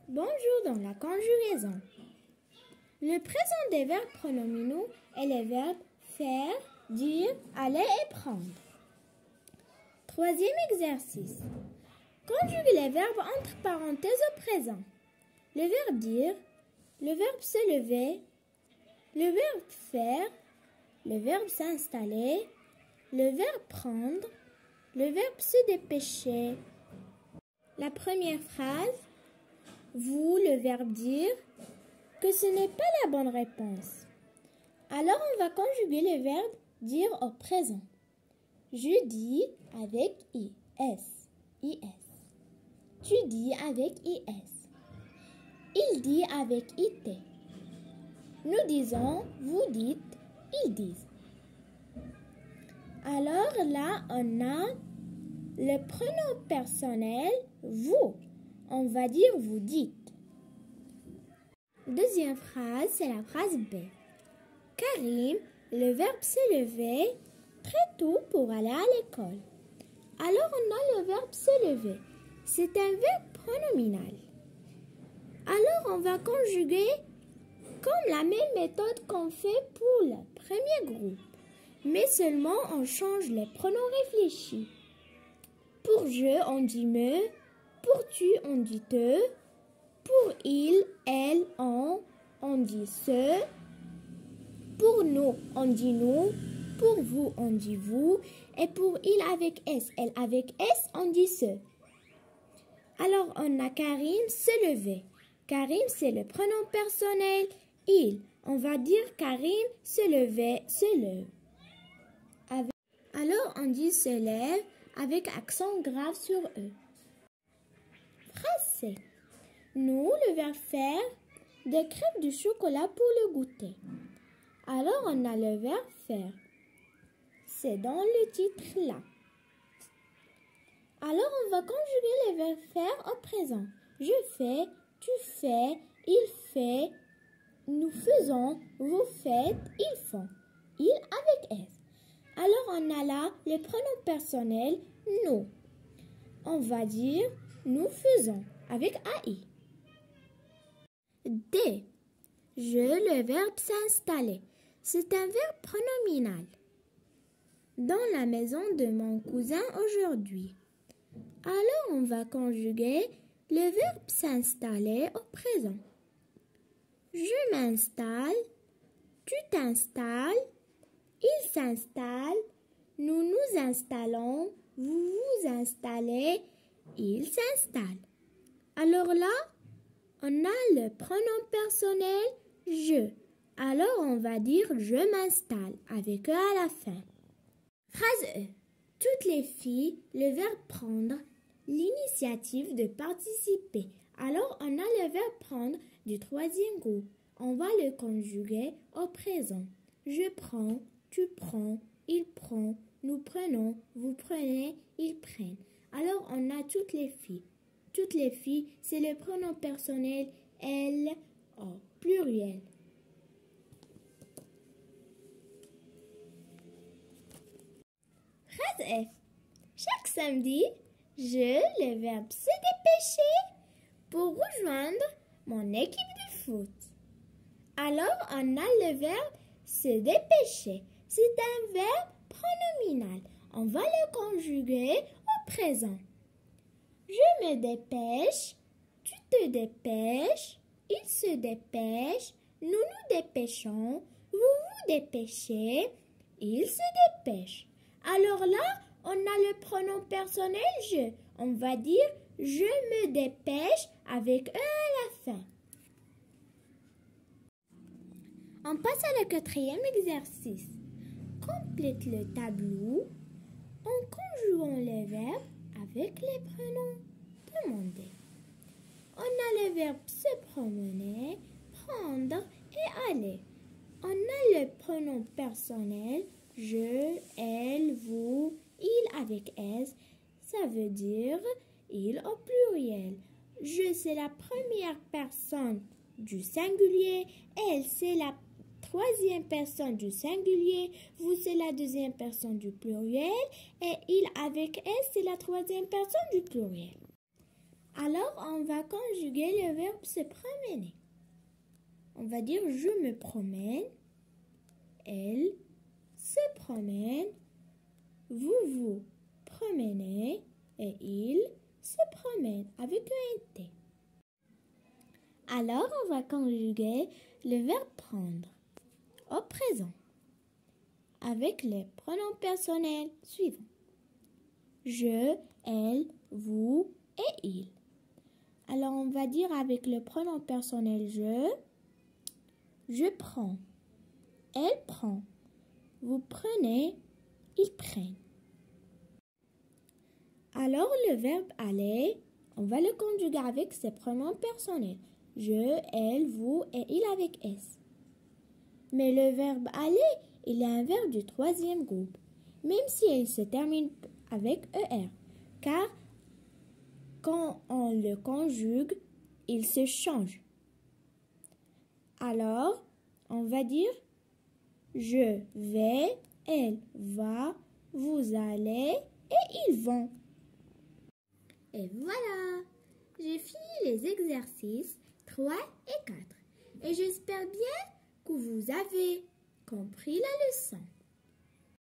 Bonjour dans la conjugaison. Le présent des verbes pronominaux est les verbes faire, dire, aller et prendre. Troisième exercice. Conjugue les verbes entre parenthèses au présent. Le verbe dire, le verbe se lever, le verbe faire, le verbe s'installer, le verbe prendre, le verbe se dépêcher. La première phrase, vous, le verbe dire, que ce n'est pas la bonne réponse. Alors on va conjuguer le verbe dire au présent. Je dis avec is. Is. Tu dis avec is. Il dit avec it. Nous disons, vous dites, ils disent. Alors là, on a le pronom personnel vous. On va dire vous dites. Deuxième phrase, c'est la phrase B. Karim, le verbe se lever très tôt pour aller à l'école. Alors on a le verbe se lever. C'est un verbe pronominal. Alors on va conjuguer comme la même méthode qu'on fait pour le premier groupe. Mais seulement on change les pronoms réfléchis. Pour je, on dit me. Pour tu, on dit te. Pour il, elle, on dit ce. Pour nous, on dit nous. Pour vous, on dit vous. Et pour il avec S, elle avec S, on dit ce. Alors, on a Karim se lever. Karim, c'est le pronom personnel. Il, on va dire Karim se levait, se lève. Alors, on dit se lève avec accent grave sur E. Phrase C. Nous, le verbe faire, des crêpes du chocolat pour le goûter. Alors, on a le verbe faire. C'est dans le titre là. Alors, on va conjuguer le verbe faire au présent. Je fais, tu fais, il fait, nous faisons, vous faites, ils font. Il avec S. Alors, on a là le pronom personnel nous. On va dire nous faisons avec AI. D. Je, le verbe s'installer. C'est un verbe pronominal. Dans la maison de mon cousin aujourd'hui. Alors, on va conjuguer le verbe s'installer au présent. Je m'installe, tu t'installes, il s'installe, nous nous installons, vous vous installez, il s'installe. Alors là, on a le pronom personnel je. Alors on va dire je m'installe avec E à la fin. Phrase E. Toutes les filles, le verbe prendre, l'initiative de participer. Alors on a le verbe prendre du troisième groupe. On va le conjuguer au présent. Je prends, tu prends, il prend, nous prenons, vous prenez, ils prennent. Alors on a toutes les filles. Toutes les filles, c'est le pronom personnel elles au pluriel. Phrase F. Chaque samedi, je, le verbe se dépêcher pour rejoindre mon équipe de foot. Alors, on a le verbe se dépêcher. C'est un verbe pronominal. On va le conjuguer au présent. Je me dépêche, tu te dépêches, il se dépêche, nous nous dépêchons, vous vous dépêchez, il se dépêche. Alors là, on a le pronom personnel je. On va dire je me dépêche avec E à la fin. On passe à le quatrième exercice. Complète le tableau en conjuguant les verbes avec les pronoms demandés. On a le verbe se promener, prendre et aller. On a le pronom personnel je, elle, vous, il avec S. Ça veut dire il au pluriel. Je, c'est la première personne du singulier. Elle, c'est la troisième personne du singulier. Vous, c'est la deuxième personne du pluriel. Et il avec S, c'est la troisième personne du pluriel. Alors, on va conjuguer le verbe se promener. On va dire je me promène, elle se promène, vous vous promenez et il se promène avec un T. Alors, on va conjuguer le verbe prendre au présent avec les pronoms personnels suivants. Je, elle, vous et il. Alors, on va dire avec le pronom personnel je prends, elle prend, vous prenez, ils prennent. Alors, le verbe aller, on va le conjuguer avec ses pronoms personnels. Je, elle, vous et il avec S. Mais le verbe aller, il est un verbe du troisième groupe, même si il se termine avec ER, car quand on le conjugue, il se change. Alors, on va dire je vais, elle va, vous allez et ils vont. Et voilà, j'ai fini les exercices 3 et 4 et j'espère bien que vous avez compris la leçon.